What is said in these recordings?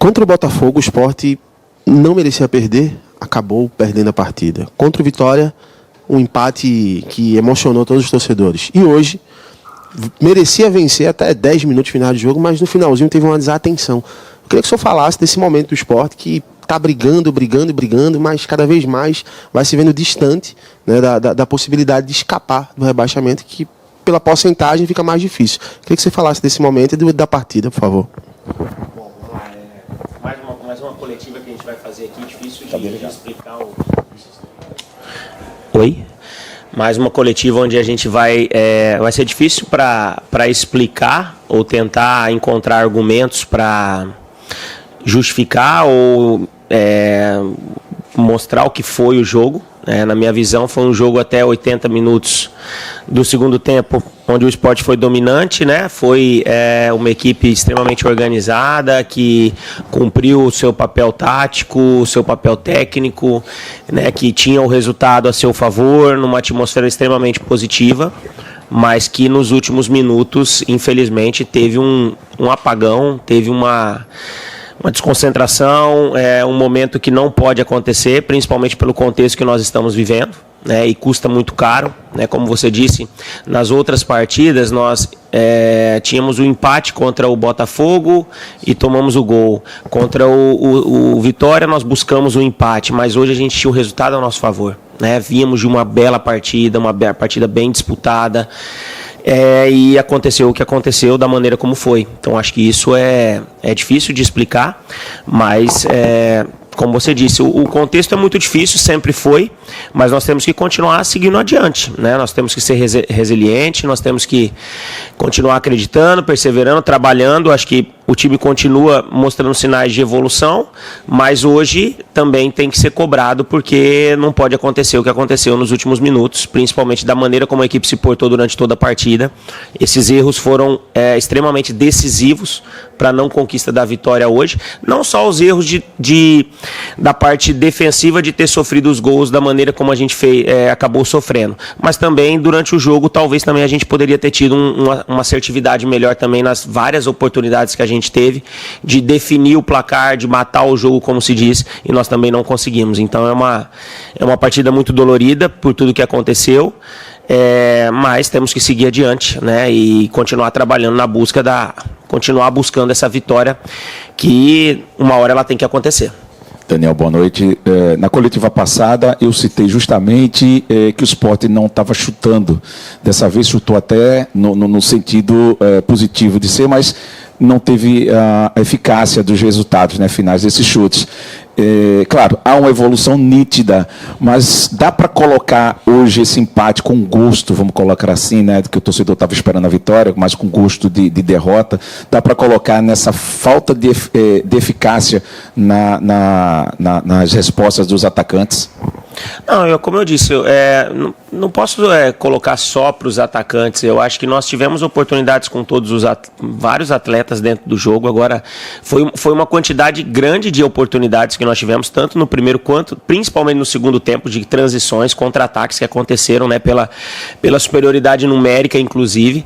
Contra o Botafogo, o Sport não merecia perder, acabou perdendo a partida. Contra o Vitória, um empate que emocionou todos os torcedores. E hoje, merecia vencer até 10 minutos final de jogo, mas no finalzinho teve uma desatenção. Eu queria que o senhor falasse desse momento do Sport que está brigando, mas cada vez mais vai se vendo distante, né, da possibilidade de escapar do rebaixamento, que pela porcentagem fica mais difícil. Eu queria que você falasse desse momento e da partida, por favor. Bom, vamos lá. Mais uma coletiva que a gente vai fazer aqui, difícil de explicar o... Oi? Mais uma coletiva onde a gente vai ser difícil para explicar ou tentar encontrar argumentos para justificar ou mostrar o que foi o jogo. Na minha visão, foi um jogo até 80 minutos do segundo tempo, onde o Sport foi dominante, né? Foi uma equipe extremamente organizada, que cumpriu o seu papel tático, o seu papel técnico, né? Que tinha o resultado a seu favor, numa atmosfera extremamente positiva, mas que nos últimos minutos, infelizmente, teve um apagão, teve uma desconcentração, um momento que não pode acontecer, principalmente pelo contexto que nós estamos vivendo, né, e custa muito caro, né, como você disse, nas outras partidas nós tínhamos o empate contra o Botafogo e tomamos o gol. Contra o Vitória nós buscamos o empate, mas hoje a gente tinha o resultado a nosso favor, né, víamos de uma bela partida, uma partida bem disputada, e aconteceu o que aconteceu da maneira como foi. Então acho que isso é difícil de explicar, mas como você disse, o contexto é muito difícil, sempre foi, mas nós temos que continuar seguindo adiante, né? Nós temos que ser resiliente, nós temos que continuar acreditando, perseverando, trabalhando. Acho que o time continua mostrando sinais de evolução, mas hoje também tem que ser cobrado, porque não pode acontecer o que aconteceu nos últimos minutos, principalmente da maneira como a equipe se portou durante toda a partida. Esses erros foram extremamente decisivos para a não conquista da vitória hoje. Não só os erros da parte defensiva de ter sofrido os gols da maneira como a gente acabou sofrendo, mas também durante o jogo talvez também a gente poderia ter tido uma assertividade melhor também nas várias oportunidades que a gente teve de definir o placar, de matar o jogo, como se diz, e nós também não conseguimos. Então é uma partida muito dolorida por tudo que aconteceu, mas temos que seguir adiante, né, e continuar trabalhando continuar buscando essa vitória, que uma hora ela tem que acontecer. Daniel, boa noite. Na coletiva passada, eu citei justamente que o Sport não estava chutando. Dessa vez chutou até no sentido positivo de ser, mas não teve a eficácia dos resultados, né, finais desses chutes. Claro, há uma evolução nítida, mas dá para colocar hoje esse empate com gosto, vamos colocar assim, né, que o torcedor estava esperando a vitória, mas com gosto de derrota, dá para colocar nessa falta de eficácia nas respostas dos atacantes? Não, como eu disse, não posso colocar só para os atacantes. Eu acho que nós tivemos oportunidades com vários atletas dentro do jogo. Agora, foi uma quantidade grande de oportunidades que nós tivemos, tanto no primeiro quanto, principalmente no segundo tempo, de transições, contra-ataques que aconteceram, né, pela superioridade numérica, inclusive.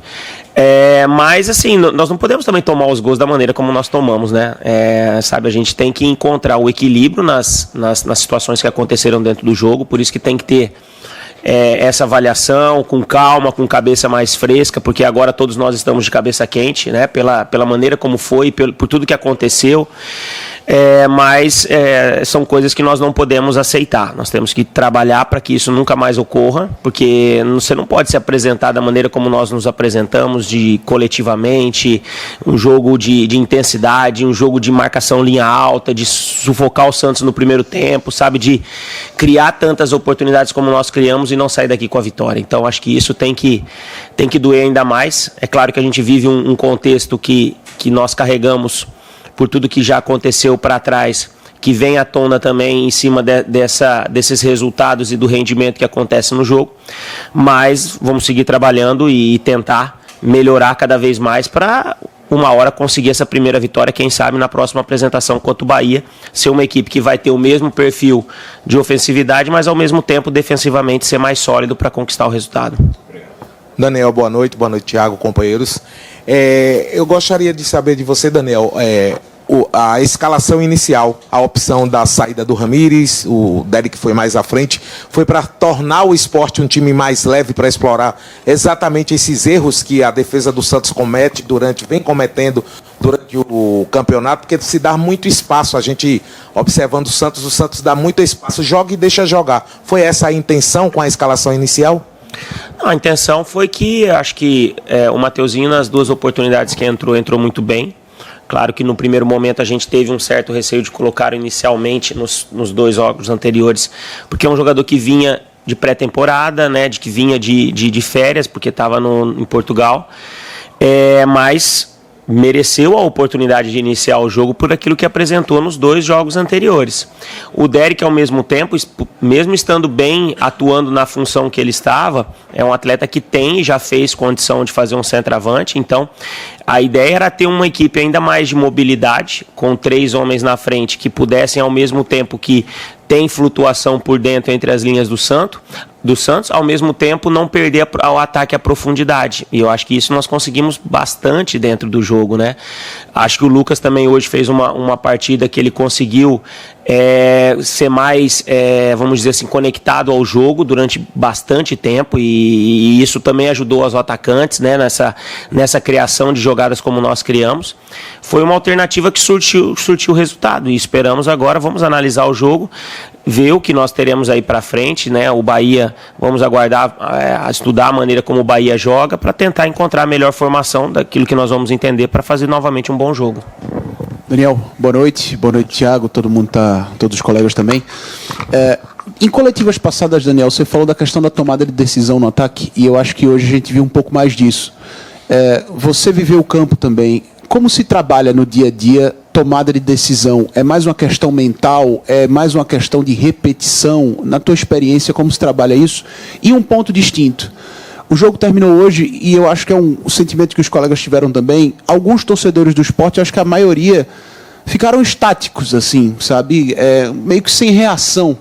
Mas assim, nós não podemos também tomar os gols da maneira como nós tomamos, né? Sabe, a gente tem que encontrar o equilíbrio nas situações que aconteceram dentro do jogo, por isso que tem que ter essa avaliação com calma, com cabeça mais fresca, porque agora todos nós estamos de cabeça quente, né? Pela maneira como foi, por tudo que aconteceu. Mas são coisas que nós não podemos aceitar. Nós temos que trabalhar para que isso nunca mais ocorra, porque você não pode se apresentar da maneira como nós nos apresentamos, coletivamente, um jogo de intensidade, um jogo de marcação linha alta, de sufocar o Santos no primeiro tempo, sabe, de criar tantas oportunidades como nós criamos e não sair daqui com a vitória. Então acho que isso tem que doer ainda mais. É claro que a gente vive um contexto que nós carregamos por tudo que já aconteceu para trás, que vem à tona também em cima desses resultados e do rendimento que acontece no jogo, mas vamos seguir trabalhando e tentar melhorar cada vez mais para uma hora conseguir essa primeira vitória, quem sabe na próxima apresentação contra o Bahia, ser uma equipe que vai ter o mesmo perfil de ofensividade, mas ao mesmo tempo defensivamente ser mais sólido para conquistar o resultado. Daniel, boa noite, Thiago, companheiros. Eu gostaria de saber de você, Daniel, a escalação inicial, a opção da saída do Ramírez, o Derek foi mais à frente, foi para tornar o Sport um time mais leve, para explorar exatamente esses erros que a defesa do Santos vem cometendo durante o campeonato, porque se dá muito espaço, a gente observando o Santos dá muito espaço, joga e deixa jogar. Foi essa a intenção com a escalação inicial? Não, a intenção foi que, acho que o Mateuzinho, nas duas oportunidades que entrou muito bem. Claro que no primeiro momento a gente teve um certo receio de colocar inicialmente nos dois jogos anteriores, porque é um jogador que vinha de pré-temporada, né, que vinha de férias, porque estava em Portugal, mas mereceu a oportunidade de iniciar o jogo por aquilo que apresentou nos dois jogos anteriores. O Derek, ao mesmo tempo, mesmo estando bem, atuando na função que ele estava, é um atleta que tem e já fez condição de fazer um centroavante, então a ideia era ter uma equipe ainda mais de mobilidade, com 3 homens na frente que pudessem, ao mesmo tempo que tem flutuação por dentro entre as linhas do Santos, ao mesmo tempo não perder ao ataque a profundidade. E eu acho que isso nós conseguimos bastante dentro do jogo, né? Acho que o Lucas também hoje fez uma partida que ele conseguiu ser mais, vamos dizer assim, conectado ao jogo durante bastante tempo, e isso também ajudou os atacantes, né, nessa criação de jogadas como nós criamos. Foi uma alternativa que surtiu resultado, e esperamos agora, vamos analisar o jogo, ver o que nós teremos aí para frente, né? O Bahia, vamos aguardar, estudar a maneira como o Bahia joga, para tentar encontrar a melhor formação daquilo que nós vamos entender para fazer novamente um bom jogo. Daniel, boa noite, Thiago, todos os colegas também. Em coletivas passadas, Daniel, você falou da questão da tomada de decisão no ataque, e eu acho que hoje a gente viu um pouco mais disso. Você viveu o campo também. Como se trabalha no dia a dia tomada de decisão? É mais uma questão mental? É mais uma questão de repetição? Na tua experiência, como se trabalha isso? E um ponto distinto. O jogo terminou hoje e eu acho que é um sentimento que os colegas tiveram também. Alguns torcedores do esporte, acho que a maioria, ficaram estáticos, assim, sabe? Meio que sem reação,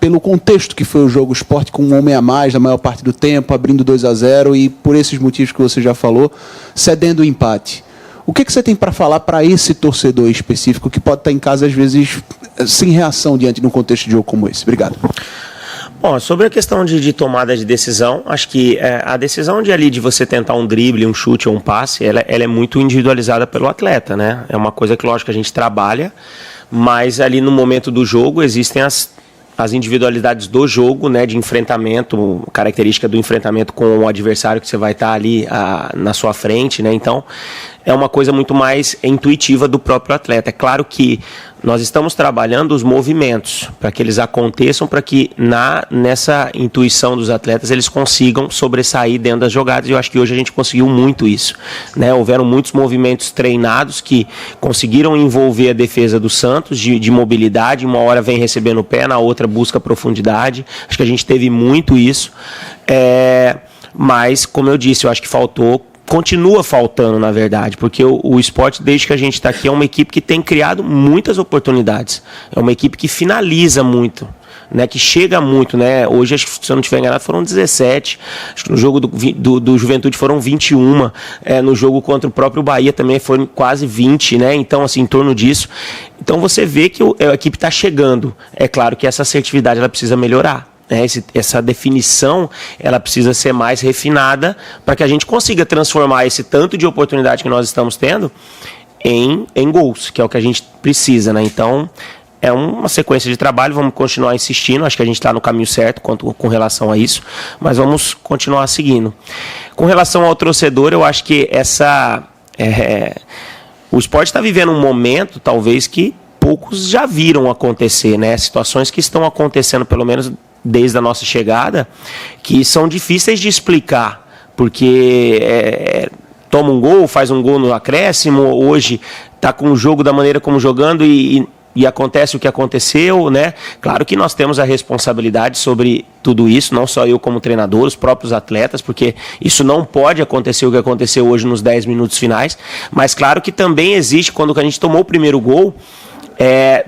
pelo contexto que foi o jogo. O Sport com um homem a mais na maior parte do tempo, abrindo 2-0 e, por esses motivos que você já falou, cedendo o empate. O que você tem para falar para esse torcedor específico que pode estar em casa, às vezes, sem reação diante de um contexto de jogo como esse? Obrigado. Bom, sobre a questão de tomada de decisão, acho que a decisão de você tentar um drible, um chute ou um passe, ela é muito individualizada pelo atleta, né? É uma coisa que, lógico, a gente trabalha, mas ali no momento do jogo existem as individualidades do jogo, né, de enfrentamento, característica do enfrentamento com o adversário que você vai estar ali na sua frente, né? Então é uma coisa muito mais intuitiva do próprio atleta. É claro que nós estamos trabalhando os movimentos para que eles aconteçam, para que nessa intuição dos atletas eles consigam sobressair dentro das jogadas, e eu acho que hoje a gente conseguiu muito isso, né? Houveram muitos movimentos treinados que conseguiram envolver a defesa do Santos de mobilidade, uma hora vem recebendo o pé, na outra busca profundidade, acho que a gente teve muito isso, mas como eu disse, eu acho que continua faltando, na verdade, porque o Sport, desde que a gente está aqui, é uma equipe que tem criado muitas oportunidades, é uma equipe que finaliza muito, né, que chega muito, né? Hoje, acho que, se eu não estiver enganado, foram 17, acho que no jogo do Juventude foram 21, no jogo contra o próprio Bahia também foram quase 20, né? Então, assim, em torno disso. Então você vê que a equipe está chegando. É claro que essa assertividade ela precisa melhorar. Essa definição ela precisa ser mais refinada para que a gente consiga transformar esse tanto de oportunidade que nós estamos tendo em gols, que é o que a gente precisa, né? Então é uma sequência de trabalho, vamos continuar insistindo, acho que a gente está no caminho certo com relação a isso, mas vamos continuar seguindo. Com relação ao torcedor, eu acho que o Sport está vivendo um momento, talvez, que poucos já viram acontecer, né? Situações que estão acontecendo, pelo menos desde a nossa chegada, que são difíceis de explicar, porque toma um gol, faz um gol no acréscimo, hoje está com o jogo da maneira como jogando e acontece o que aconteceu, né? Claro que nós temos a responsabilidade sobre tudo isso, não só eu como treinador, os próprios atletas, porque isso não pode acontecer o que aconteceu hoje nos 10 minutos finais, mas claro que também existe, quando a gente tomou o primeiro gol,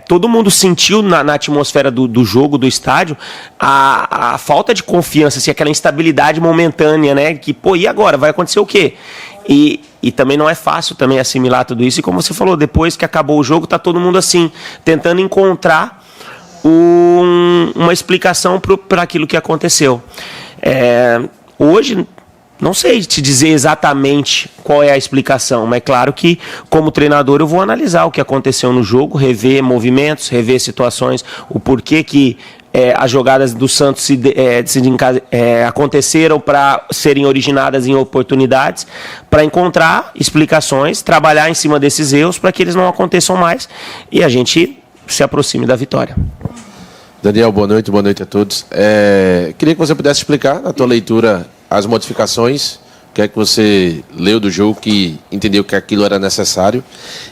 todo mundo sentiu na atmosfera do jogo, do estádio, a falta de confiança, assim, aquela instabilidade momentânea, né? Que, e agora? Vai acontecer o quê? E também não é fácil também assimilar tudo isso. E como você falou, depois que acabou o jogo, tá todo mundo assim, tentando encontrar uma explicação para aquilo que aconteceu. Hoje, não sei te dizer exatamente qual é a explicação, mas é claro que, como treinador, eu vou analisar o que aconteceu no jogo, rever movimentos, rever situações, o porquê que as jogadas do Santos aconteceram para serem originadas em oportunidades, para encontrar explicações, trabalhar em cima desses erros para que eles não aconteçam mais e a gente se aproxime da vitória. Daniel, boa noite a todos. Queria que você pudesse explicar, na tua leitura, as modificações, o que é que você leu do jogo, que entendeu que aquilo era necessário.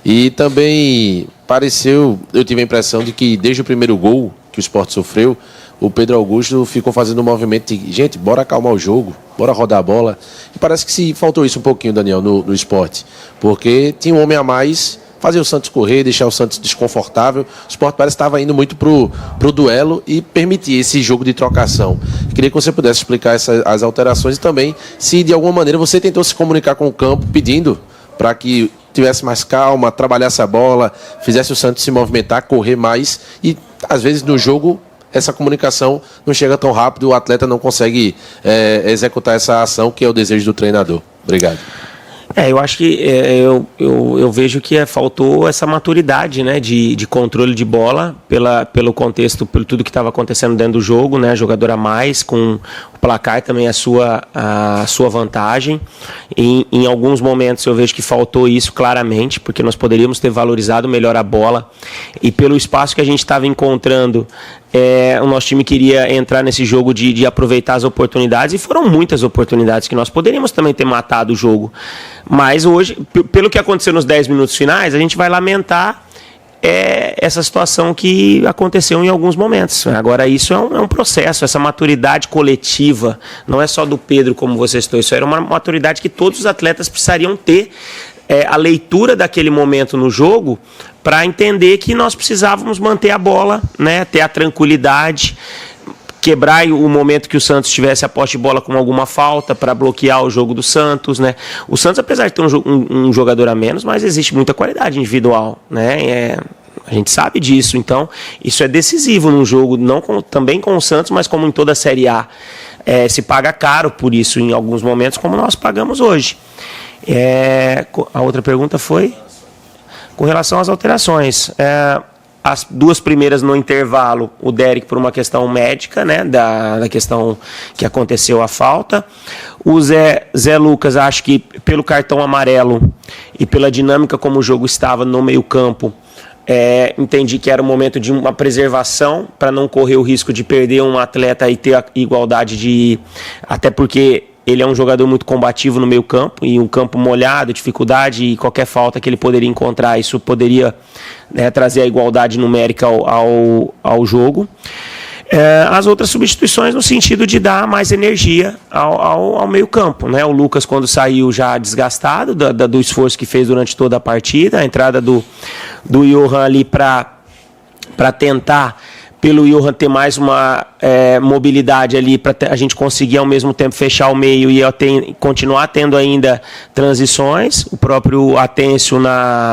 E também eu tive a impressão de que desde o primeiro gol que o Sport sofreu, o Pedro Augusto ficou fazendo um movimento de, gente, bora acalmar o jogo, bora rodar a bola. E parece que faltou isso um pouquinho, Daniel, no Sport. Porque tinha um homem a mais, fazer o Santos correr, deixar o Santos desconfortável. O Sport parece que estava indo muito pro duelo e permitir esse jogo de trocação. Queria que você pudesse explicar as alterações e também se de alguma maneira você tentou se comunicar com o campo pedindo para que tivesse mais calma, trabalhasse a bola, fizesse o Santos se movimentar, correr mais e às vezes no jogo essa comunicação não chega tão rápido, o atleta não consegue executar essa ação que é o desejo do treinador. Obrigado. Eu acho que eu vejo que faltou essa maturidade, né, de controle de bola pelo contexto, por tudo que estava acontecendo dentro do jogo, né, jogador a mais, com o placar também a sua vantagem. Em alguns momentos eu vejo que faltou isso claramente, porque nós poderíamos ter valorizado melhor a bola e pelo espaço que a gente estava encontrando, o nosso time queria entrar nesse jogo de aproveitar as oportunidades e foram muitas oportunidades que nós poderíamos também ter matado o jogo. Mas hoje, pelo que aconteceu nos 10 minutos finais, a gente vai lamentar essa situação que aconteceu em alguns momentos. Agora, isso é um processo, essa maturidade coletiva, não é só do Pedro, como você citou, isso era uma maturidade que todos os atletas precisariam ter, a leitura daquele momento no jogo, para entender que nós precisávamos manter a bola, né, ter a tranquilidade, quebrar o momento que o Santos tivesse a posse de bola com alguma falta para bloquear o jogo do Santos, né? O Santos, apesar de ter um jogador a menos, mas existe muita qualidade individual, né? A gente sabe disso, então isso é decisivo num jogo, também com o Santos, mas como em toda a Série A. Se paga caro por isso em alguns momentos, como nós pagamos hoje. A outra pergunta foi com relação às alterações. As duas primeiras no intervalo, o Derek por uma questão médica, né, da questão que aconteceu a falta. O Zé Lucas, acho que pelo cartão amarelo e pela dinâmica como o jogo estava no meio campo, entendi que era um momento de uma preservação para não correr o risco de perder um atleta e ter a igualdade até porque ele é um jogador muito combativo no meio campo, e um campo molhado, dificuldade, e qualquer falta que ele poderia encontrar, isso poderia, né, trazer a igualdade numérica ao jogo. As outras substituições no sentido de dar mais energia ao meio campo, né? O Lucas, quando saiu já desgastado do esforço que fez durante toda a partida, a entrada do Johan ali para tentar, pelo Johan ter mais uma mobilidade ali para a gente conseguir ao mesmo tempo fechar o meio e continuar tendo ainda transições. O próprio Atêncio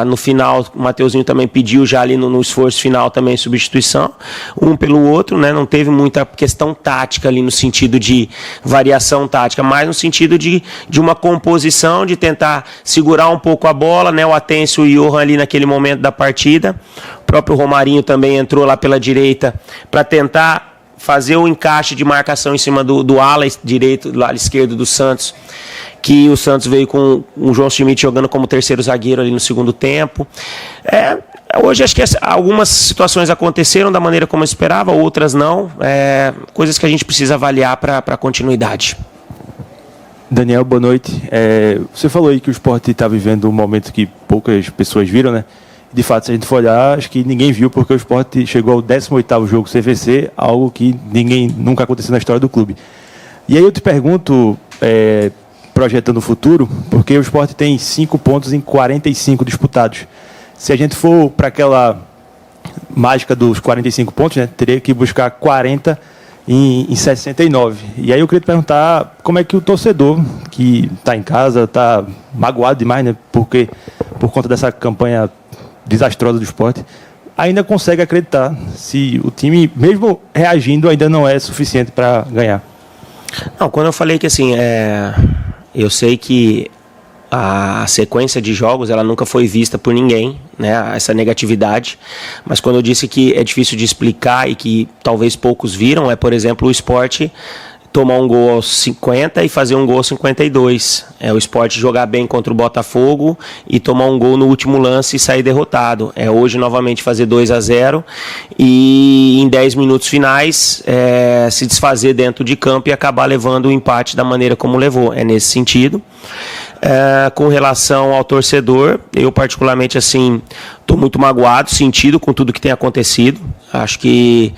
no final, o Mateuzinho também pediu já ali no esforço final também substituição, um pelo outro, né? Não teve muita questão tática ali no sentido de variação tática, mas no sentido de uma composição, de tentar segurar um pouco a bola, né? O Atêncio e o Johan ali naquele momento da partida. O próprio Romarinho também entrou lá pela direita para tentar fazer o encaixe de marcação em cima do ala direito, do lado esquerdo do Santos, que o Santos veio com o João Schmidt jogando como terceiro zagueiro ali no segundo tempo. Hoje acho que algumas situações aconteceram da maneira como eu esperava, outras não. Coisas que a gente precisa avaliar para a continuidade. Daniel, boa noite. Você falou aí que o Sport está vivendo um momento que poucas pessoas viram, né? De fato, se a gente for olhar, acho que ninguém viu, porque o Sport chegou ao 18º jogo CVC, algo que nunca aconteceu na história do clube. E aí eu te pergunto, projetando o futuro, porque o Sport tem 5 pontos em 45 disputados. Se a gente for para aquela mágica dos 45 pontos, né? Teria que buscar 40 em 69. E aí eu queria te perguntar como é que o torcedor que está em casa, está magoado demais, né? Porque por conta dessa campanha desastrosa do Sport, ainda consegue acreditar se o time, mesmo reagindo, ainda não é suficiente para ganhar. Não, quando eu falei que assim, eu sei que a sequência de jogos ela nunca foi vista por ninguém, né, essa negatividade, mas quando eu disse que é difícil de explicar e que talvez poucos viram, por exemplo, o Sport tomar um gol aos 50 e fazer um gol aos 52. O Sport jogar bem contra o Botafogo e tomar um gol no último lance e sair derrotado. Hoje novamente fazer 2-0 e em 10 minutos finais se desfazer dentro de campo e acabar levando o empate da maneira como levou. É nesse sentido. Com relação ao torcedor, eu particularmente assim estou muito magoado, sentido com tudo que tem acontecido. Acho que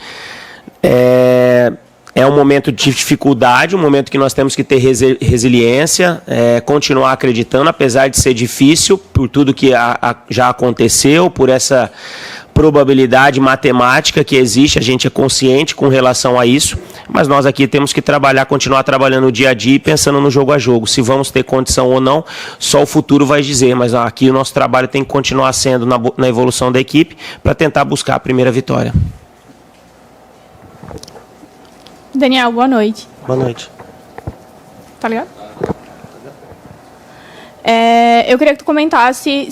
é um momento de dificuldade, um momento que nós temos que ter resiliência, continuar acreditando, apesar de ser difícil, por tudo que já aconteceu, por essa probabilidade matemática que existe, a gente é consciente com relação a isso, mas nós aqui temos que continuar trabalhando no dia a dia e pensando no jogo a jogo. Se vamos ter condição ou não, só o futuro vai dizer, mas aqui o nosso trabalho tem que continuar sendo na evolução da equipe para tentar buscar a primeira vitória. Daniel, boa noite. Boa noite. Tá ligado? Eu queria que tu comentasse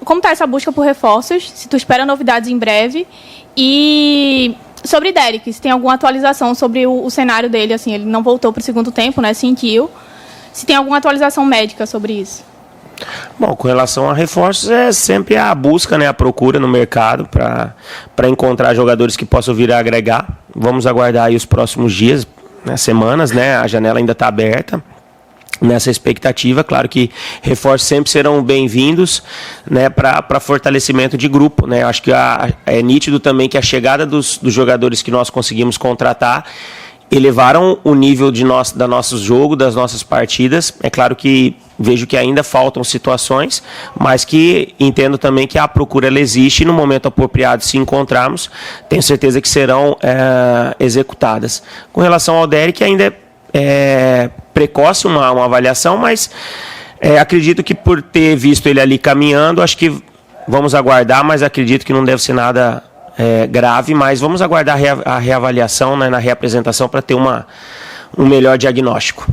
como tá essa busca por reforços, se tu espera novidades em breve, e sobre Derek, se tem alguma atualização sobre o cenário dele, assim, ele não voltou para o segundo tempo, né, sentiu, se tem alguma atualização médica sobre isso. Bom, com relação a reforços, é sempre a busca, né, a procura no mercado para encontrar jogadores que possam vir a agregar. Vamos aguardar aí os próximos dias, né, semanas, né, a janela ainda está aberta. Nessa expectativa, claro que reforços sempre serão bem-vindos, né, para fortalecimento de grupo, né. Acho que é nítido também que a chegada dos jogadores que nós conseguimos contratar elevaram o nível da nosso jogo, das nossas partidas. É claro que vejo que ainda faltam situações, mas que entendo também que a procura ela existe e no momento apropriado, se encontrarmos, tenho certeza que serão executadas. Com relação ao Derek, ainda é precoce uma avaliação, mas acredito que por ter visto ele ali caminhando, acho que vamos aguardar, mas acredito que não deve ser nada grave, mas vamos aguardar a reavaliação, né, na reapresentação para ter um melhor diagnóstico.